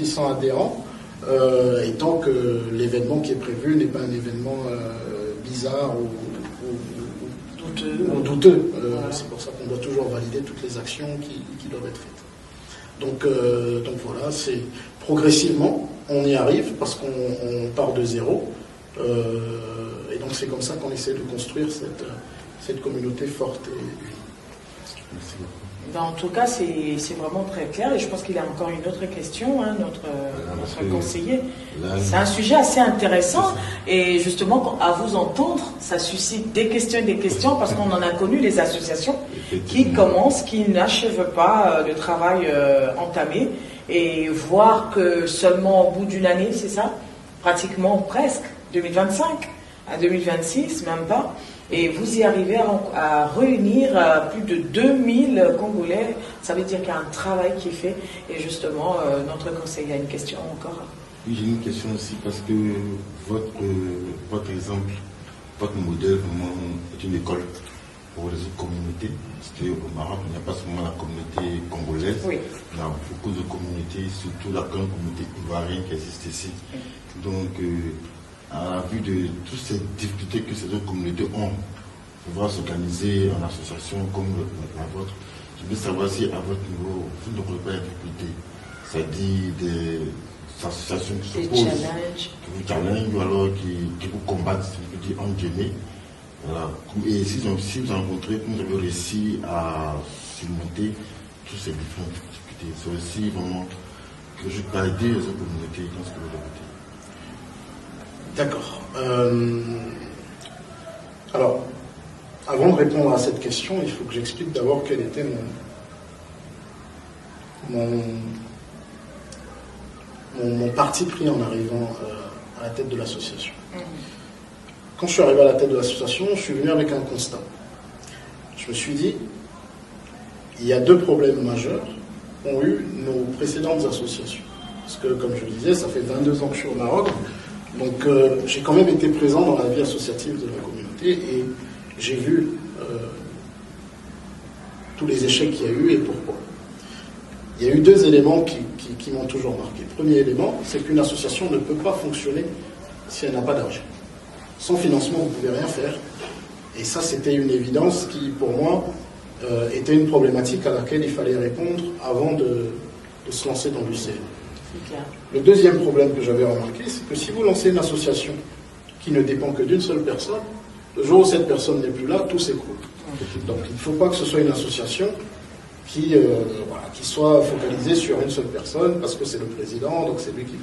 sont adhérents. Et tant que l'événement qui est prévu n'est pas un événement bizarre ou douteux. C'est pour ça qu'on doit toujours valider toutes les actions qui doivent être faites. Donc voilà, c'est progressivement, on y arrive parce qu'on part de zéro. Et donc c'est comme ça qu'on essaie de construire cette communauté forte et unie. Merci beaucoup. En tout cas, c'est vraiment très clair et je pense qu'il y a encore une autre question, notre conseiller. C'est un sujet assez intéressant et justement, à vous entendre, ça suscite des questions parce qu'on en a connu les associations qui commencent, qui n'achèvent pas le travail entamé et voir que seulement au bout d'une année, c'est ça, pratiquement presque, 2025 à 2026, même pas. Et vous y arrivez à réunir plus de 2000 Congolais. Ça veut dire qu'il y a un travail qui est fait. Et justement, notre conseiller a une question encore. Oui, j'ai une question aussi parce que votre exemple, votre modèle vraiment est une école pour les autres communautés. Parce qu'au Maroc, il n'y a pas seulement la communauté congolaise. Oui. Il y a beaucoup de communautés, surtout la grande communauté ivoirienne qui existe ici. Oui. Donc, à la vue de toutes ces difficultés que ces autres communautés ont, pouvoir s'organiser en association comme la vôtre, je veux savoir si à votre niveau, vous ne trouvez pas la difficulté. C'est-à-dire des associations qui s'opposent, qui vous challengent ou alors qui vous combattent, si je peux dire, en guillemets. Voilà. Et si vous rencontrez, vous avez réussi à surmonter toutes ces différentes difficultés. C'est aussi vraiment que je peux aider les autres communautés dans ce que vous avez dit. D'accord. Alors, avant de répondre à cette question, il faut que j'explique d'abord quel était mon parti pris en arrivant à la tête de l'association. Quand je suis arrivé à la tête de l'association, je suis venu avec un constat. Je me suis dit, il y a deux problèmes majeurs qu'ont eu nos précédentes associations. Parce que, comme je le disais, ça fait 22 ans que je suis au Maroc, donc j'ai quand même été présent dans la vie associative de la communauté et j'ai vu tous les échecs qu'il y a eu et pourquoi. Il y a eu deux éléments qui m'ont toujours marqué. Le premier élément, c'est qu'une association ne peut pas fonctionner si elle n'a pas d'argent. Sans financement, vous ne pouvez rien faire. Et ça, c'était une évidence qui, pour moi, était une problématique à laquelle il fallait répondre avant de se lancer dans l'UCN. Le deuxième problème que j'avais remarqué, c'est que si vous lancez une association qui ne dépend que d'une seule personne, le jour où cette personne n'est plus là, tout s'écroule. Donc il ne faut pas que ce soit une association qui soit focalisée sur une seule personne, parce que c'est le président, donc c'est lui qui...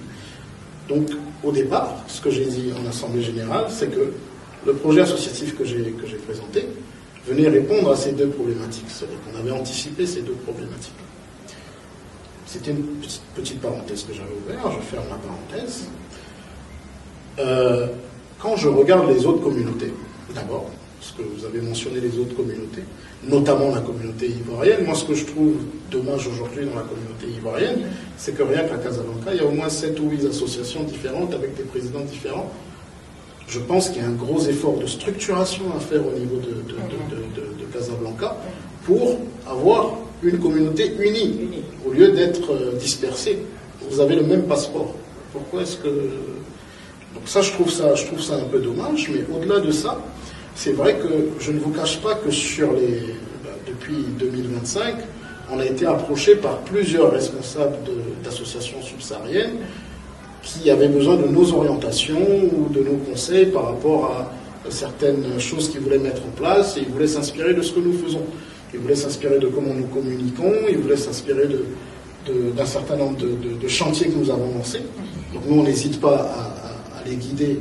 Donc au départ, ce que j'ai dit en Assemblée Générale, c'est que le projet associatif que j'ai présenté venait répondre à ces deux problématiques. C'est-à-dire qu'on avait anticipé ces deux problématiques. C'était une petite parenthèse que j'avais ouverte, je ferme la parenthèse. Quand je regarde les autres communautés, d'abord, parce que vous avez mentionné les autres communautés, notamment la communauté ivoirienne, moi ce que je trouve dommage aujourd'hui dans la communauté ivoirienne, c'est que rien qu'à Casablanca, il y a au moins 7 ou 8 associations différentes avec des présidents différents. Je pense qu'il y a un gros effort de structuration à faire au niveau de Casablanca pour avoir une communauté unie, au lieu d'être dispersée. Vous avez le même passeport. Pourquoi est-ce que... Donc ça, je trouve ça un peu dommage, mais au-delà de ça, c'est vrai que je ne vous cache pas que depuis 2025, on a été approché par plusieurs responsables d'associations subsahariennes qui avaient besoin de nos orientations ou de nos conseils par rapport à certaines choses qu'ils voulaient mettre en place, et ils voulaient s'inspirer de ce que nous faisons. Ils voulaient s'inspirer de comment nous communiquons, ils voulaient s'inspirer d'un certain nombre de chantiers que nous avons lancés. Donc nous, on n'hésite pas à les guider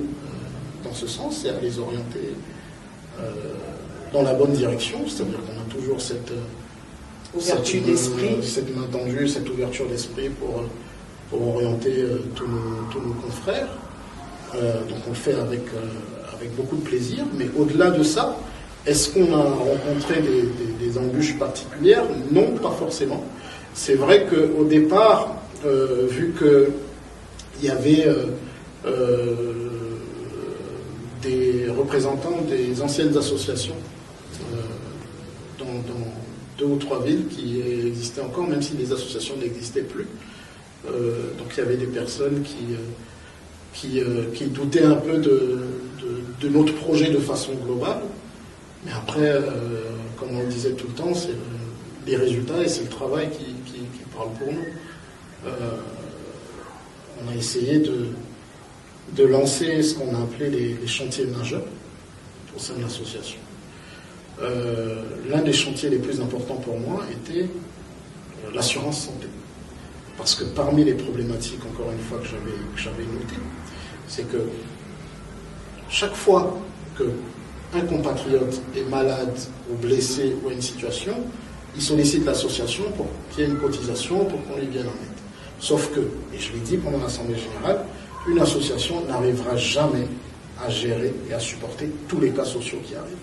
dans ce sens et à les orienter dans la bonne direction. C'est-à-dire qu'on a toujours cette ouverture d'esprit, cette main tendue, cette ouverture d'esprit pour orienter tous nos confrères. Donc on le fait avec beaucoup de plaisir, mais au-delà de ça, est-ce qu'on a rencontré des embûches particulières? Non, pas forcément. C'est vrai qu'au départ, vu qu'il y avait des représentants des anciennes associations dans 2 ou 3 villes qui existaient encore, même si les associations n'existaient plus. Donc il y avait des personnes qui doutaient un peu de notre projet de façon globale. Mais après, comme on le disait tout le temps, c'est les résultats et c'est le travail qui parle pour nous. On a essayé de lancer ce qu'on a appelé les chantiers majeurs au sein de l'association. L'un des chantiers les plus importants pour moi était l'assurance santé. Parce que parmi les problématiques, encore une fois, que j'avais notées, c'est que chaque fois qu'un compatriote est malade ou blessé ou a une situation, il sollicite l'association pour qu'il y ait une cotisation pour qu'on lui vienne en aide. Sauf que, et je l'ai dit pendant l'Assemblée Générale, une association n'arrivera jamais à gérer et à supporter tous les cas sociaux qui arrivent.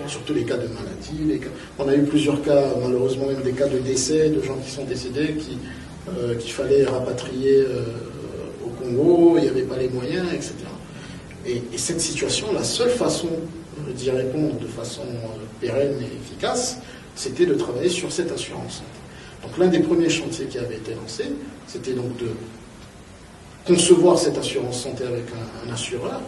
Surtout les cas de maladie. On a eu plusieurs cas, malheureusement même des cas de décès, de gens qui sont décédés, qu'il fallait rapatrier au Congo, il n'y avait pas les moyens, etc. Et cette situation, la seule façon d'y répondre de façon pérenne et efficace, c'était de travailler sur cette assurance. Donc l'un des premiers chantiers qui avait été lancé, c'était donc de concevoir cette assurance santé avec un assureur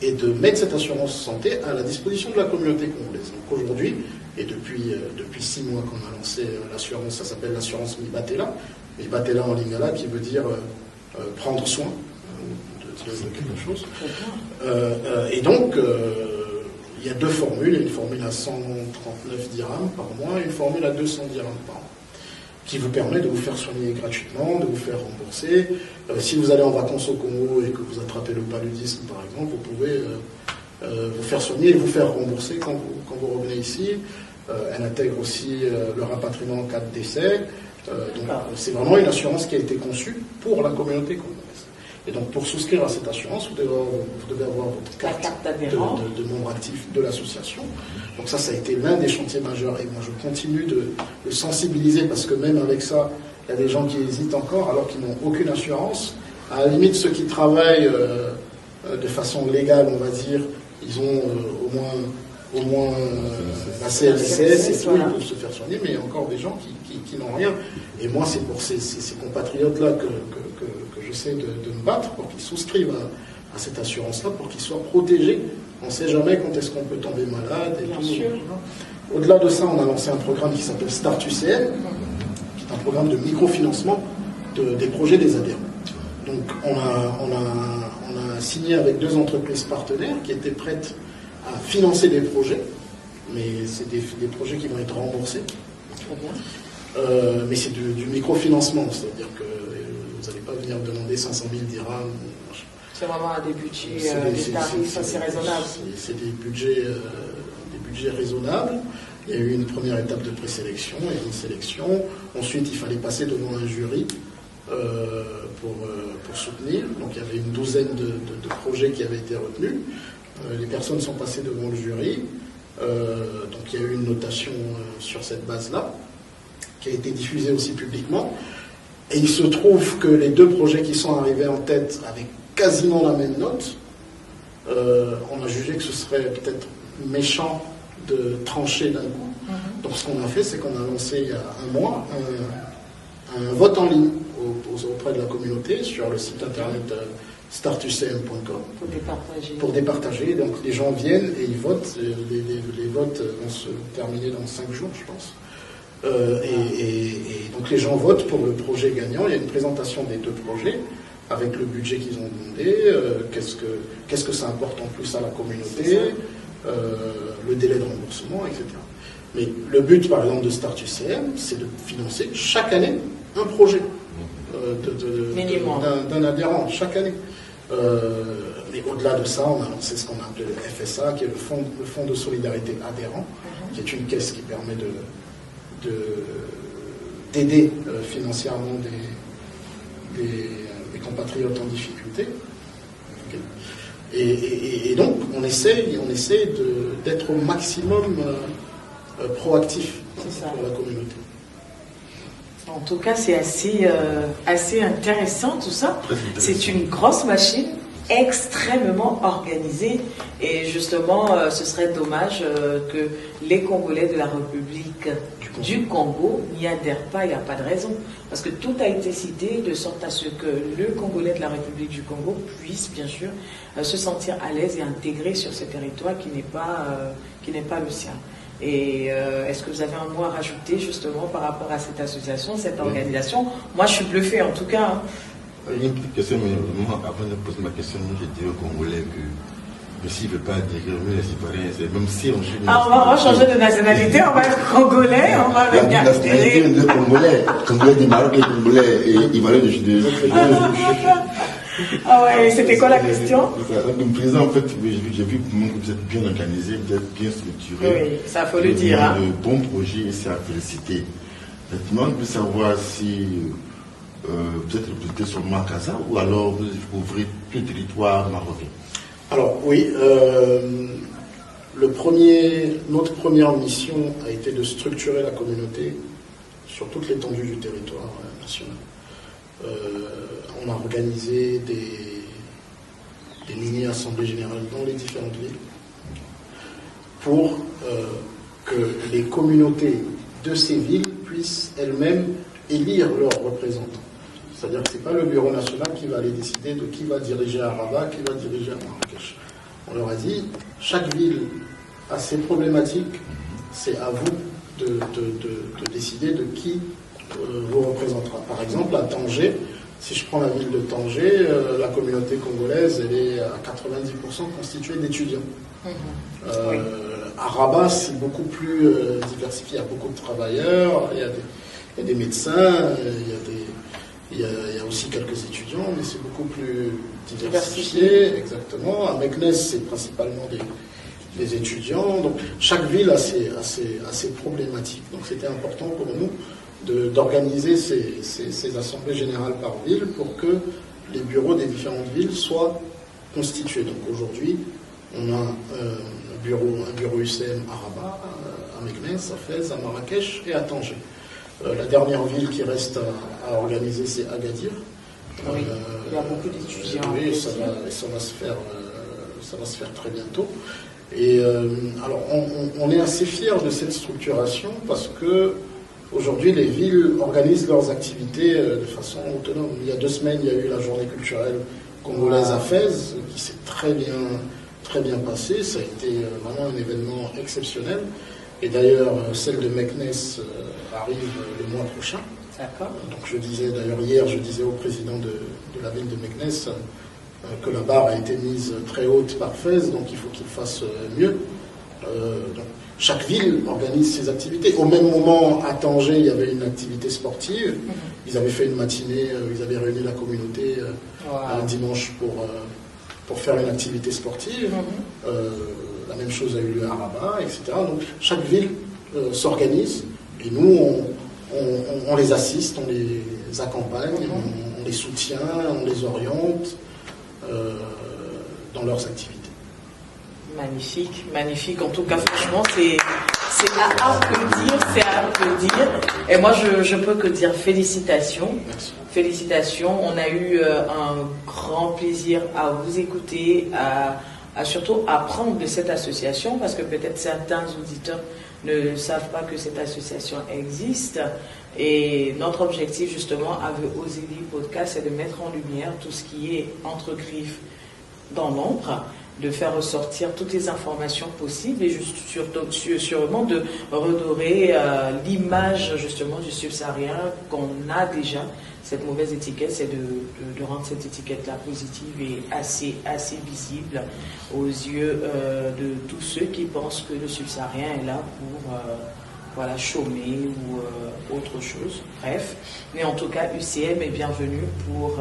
et de mettre cette assurance santé à la disposition de la communauté congolaise. Donc aujourd'hui, et depuis 6 mois qu'on a lancé l'assurance, ça s'appelle l'assurance Mibatela, Mibatela en lingala qui veut dire prendre soin de quelque chose. Et donc, il y a 2 formules, une formule à 139 dirhams par mois et une formule à 200 dirhams par an, qui vous permet de vous faire soigner gratuitement, de vous faire rembourser. Si vous allez en vacances au Congo et que vous attrapez le paludisme, par exemple, vous pouvez vous faire soigner et vous faire rembourser quand vous revenez ici. Elle intègre aussi le rapatriement en cas de décès. Donc c'est vraiment une assurance qui a été conçue pour la communauté congolaise. Et donc pour souscrire à cette assurance, vous devez avoir votre carte de membre actif de l'association. Donc ça a été l'un des chantiers majeurs. Et moi je continue de sensibiliser parce que même avec ça, il y a des gens qui hésitent encore alors qu'ils n'ont aucune assurance. À la limite, ceux qui travaillent de façon légale, on va dire, ils ont au moins la CLSS et tout, ils peuvent se faire soigner, mais il y a encore des gens qui n'ont rien. Et moi, c'est pour ces compatriotes-là que j'essaie de me battre pour qu'ils souscrivent à cette assurance-là, pour qu'ils soient protégés. On ne sait jamais quand est-ce qu'on peut tomber malade. Et tout. Au-delà de ça, on a lancé un programme qui s'appelle Start UCM, qui est un programme de microfinancement des projets des adhérents. Donc, on a signé avec 2 entreprises partenaires qui étaient prêtes à financer des projets, mais c'est des projets qui vont être remboursés. Très bien. Mais c'est du microfinancement, c'est-à-dire que vous n'allez pas venir demander 500 000 dirhams. C'est vraiment des budgets, des tarifs assez raisonnables. C'est des budgets raisonnables. Il y a eu une première étape de présélection et une sélection. Ensuite, il fallait passer devant un jury pour soutenir. Donc il y avait une douzaine de projets qui avaient été retenus. Les personnes sont passées devant le jury. Donc il y a eu une notation sur cette base-là, qui a été diffusée aussi publiquement. Et il se trouve que les 2 projets qui sont arrivés en tête avec quasiment la même note, on a jugé que ce serait peut-être méchant de trancher d'un coup. Donc ce qu'on a fait, c'est qu'on a lancé il y a un mois un vote en ligne auprès de la communauté sur le site internet startucm.com pour départager. Donc les gens viennent et ils votent. Les votes vont se terminer dans 5 jours, je pense. Et donc les gens votent pour le projet gagnant. Il y a une présentation des 2 projets avec le budget qu'ils ont demandé, qu'est-ce que ça apporte en plus à la communauté, le délai de remboursement, etc. Mais le but, par exemple, de Start UCM, c'est de financer chaque année un projet d'un adhérent, chaque année. Mais au-delà de ça, on a lancé ce qu'on a appelé le FSA, qui est le Fonds de solidarité adhérent, qui est une caisse qui permet d'aider financièrement des compatriotes en difficulté. Et donc, on essaie d'être au maximum proactif pour la communauté. En tout cas, c'est assez intéressant tout ça. C'est une grosse machine extrêmement organisée et justement, ce serait dommage que les Congolais de la République du Congo n'y adhèrent pas. Il n'y a pas de raison. Parce que tout a été cité de sorte à ce que le Congolais de la République du Congo puisse bien sûr se sentir à l'aise et intégré sur ce territoire qui n'est pas le sien. Et est-ce que vous avez un mot à rajouter justement par rapport à cette association, cette organisation? Moi, je suis bluffée en tout cas. Hein. Il y a une petite question, mais moi, avant de poser ma question, j'ai dit aux Congolais que s'il ne veut pas intégrer, même si on change. Ah, on va changer de nationalité, on va être Congolais, on va venir. La nationalité de Congolais du Maroc et Congolais, et Ivoiriens de Ah ouais, c'était quoi la question? Le président, en fait, j'ai vu que vous êtes bien organisé, vous êtes bien structuré. Oui, ça faut le dire. Hein. De bons projets et c'est à féliciter. Maintenant, je veux savoir si vous êtes représenté sur Makassar ou alors vous ouvrez tout le territoire marocain. Alors oui, notre première mission a été de structurer la communauté sur toute l'étendue du territoire national. On a organisé des mini-assemblées générales dans les différentes villes pour que les communautés de ces villes puissent elles-mêmes élire leurs représentants. C'est-à-dire que ce n'est pas le bureau national qui va aller décider de qui va diriger à Rabat, qui va diriger à Marrakech. On leur a dit, chaque ville a ses problématiques, c'est à vous de décider de qui vous représentera. Par exemple, à Tanger, si je prends la ville de Tanger, la communauté congolaise, elle est à 90% constituée d'étudiants. À Rabat, c'est beaucoup plus diversifié, il y a beaucoup de travailleurs, il y y a des médecins, il y a aussi quelques étudiants, mais c'est beaucoup plus diversifié. Exactement. À Meknès, c'est principalement des étudiants. Donc, chaque ville a ses problématiques. Donc, c'était important pour nous d'organiser ces assemblées générales par ville pour que les bureaux des différentes villes soient constitués. Donc, aujourd'hui, on a un bureau UCM à Rabat, à Meknès, à Fès, à Marrakech et à Tanger. La dernière ville qui reste à organiser, c'est Agadir. Oui, il y a beaucoup d'étudiants. Oui, ça va se faire très bientôt. Et alors, on est assez fiers de cette structuration parce que aujourd'hui, les villes organisent leurs activités de façon autonome. Il y a 2 semaines, il y a eu la journée culturelle congolaise à Fès, qui s'est très bien passée. Ça a été vraiment un événement exceptionnel. Et d'ailleurs, celle de Meknès arrive le mois prochain. D'accord. Donc hier, je disais au président de la ville de Meknès que la barre a été mise très haute par Fès, donc il faut qu'il fasse mieux. Donc, chaque ville organise ses activités. Au même moment, à Tanger, il y avait une activité sportive. Ils avaient fait une matinée, ils avaient réuni la communauté un dimanche pour faire une activité sportive. La même chose a eu lieu à Rabat, etc. Donc chaque ville s'organise et nous, on les assiste, on les accompagne, on les soutient, on les oriente dans leurs activités. Magnifique, magnifique. En tout cas, franchement, c'est à applaudir. Et moi, je peux que dire félicitations. Merci. Félicitations. On a eu un grand plaisir à vous écouter, à surtout apprendre de cette association, parce que peut-être certains auditeurs ne savent pas que cette association existe. Et notre objectif, justement, avec Ozili Podcast, c'est de mettre en lumière tout ce qui est entre griffes dans l'ombre, de faire ressortir toutes les informations possibles et sûrement de redorer l'image justement du subsaharien qu'on a déjà. Cette mauvaise étiquette, c'est de rendre cette étiquette-là positive et assez visible aux yeux de tous ceux qui pensent que le subsaharien est là pour chômer ou autre chose. Bref, mais en tout cas, UCM est bienvenu pour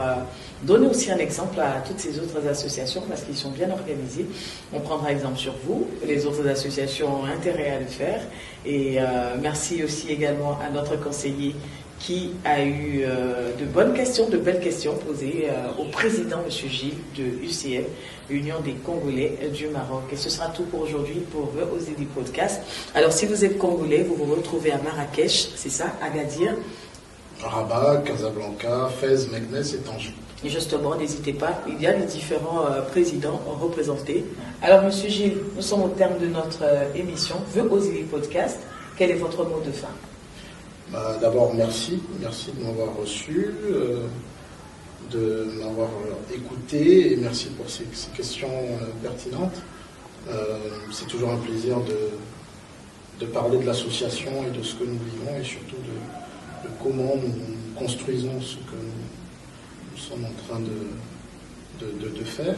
donner aussi un exemple à toutes ces autres associations parce qu'ils sont bien organisés. On prendra exemple sur vous. Les autres associations ont intérêt à le faire. Et merci aussi également à notre conseiller qui a eu de bonnes questions, de belles questions posées au président, M. Gilles, de UCM, l'Union des Congolais du Maroc. Et ce sera tout pour aujourd'hui pour The Ozili Podcast. Alors, si vous êtes Congolais, vous vous retrouvez à Marrakech, c'est ça, Agadir, Rabat, Casablanca, Fès, Meknès et Tanger. Et justement, n'hésitez pas, il y a les différents présidents représentés. Alors, M. Gilles, nous sommes au terme de notre émission The Ozili Podcast. Quel est votre mot de fin? D'abord, merci de m'avoir reçu, de m'avoir écouté et merci pour ces questions pertinentes. C'est toujours un plaisir de parler de l'association et de ce que nous vivons et surtout de comment nous construisons ce que nous sommes en train de faire.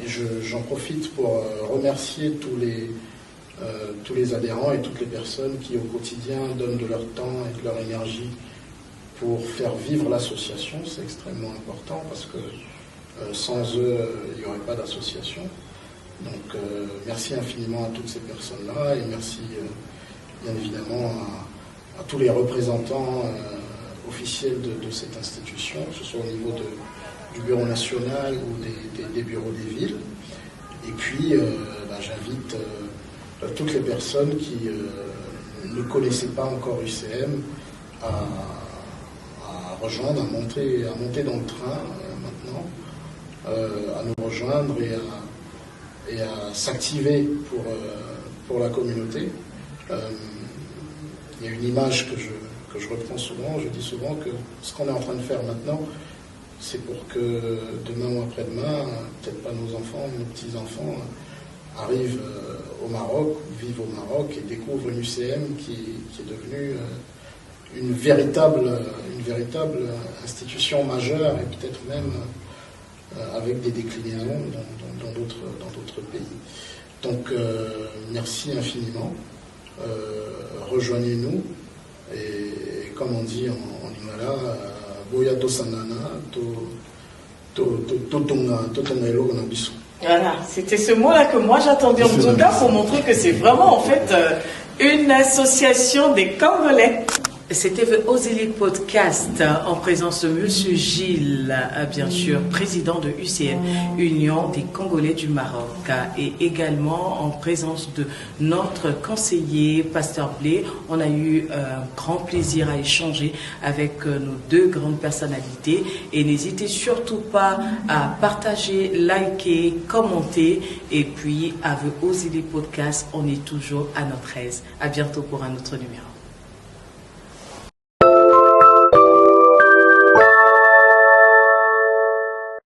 Et j'en profite pour remercier tous les adhérents et toutes les personnes qui au quotidien donnent de leur temps et de leur énergie pour faire vivre l'association. C'est extrêmement important parce que sans eux, il n'y aurait pas d'association. Donc merci infiniment à toutes ces personnes-là et merci bien évidemment à tous les représentants officiels de cette institution, que ce soit au niveau du bureau national ou des bureaux des villes. Et puis j'invite toutes les personnes qui ne connaissaient pas encore UCM à rejoindre, à monter dans le train maintenant, à nous rejoindre et à s'activer pour la communauté. Il y a une image que je reprends souvent, je dis souvent que ce qu'on est en train de faire maintenant, c'est pour que demain ou après-demain, peut-être pas nos enfants, nos petits-enfants, arrivent au Maroc, vivent au Maroc et découvrent une UCM qui est devenue une véritable institution majeure et peut-être même avec des déclinaisons dans d'autres pays. Donc merci infiniment, rejoignez-nous Et comme on dit en Lingala, Boya to Sanana, to tonga elo na biso. Voilà, c'était ce mot-là que moi j'attendais en tout cas pour montrer que c'est vraiment en fait une association des Congolais. C'était The Ozili Podcast en présence de Monsieur Gilles, bien sûr, président de UCM, Union des Congolais du Maroc, et également en présence de notre conseiller, Pasteur Blé. On a eu un grand plaisir à échanger avec nos deux grandes personnalités et n'hésitez surtout pas à partager, liker, commenter et puis à The Ozili Podcast, on est toujours à notre aise. À bientôt pour un autre numéro.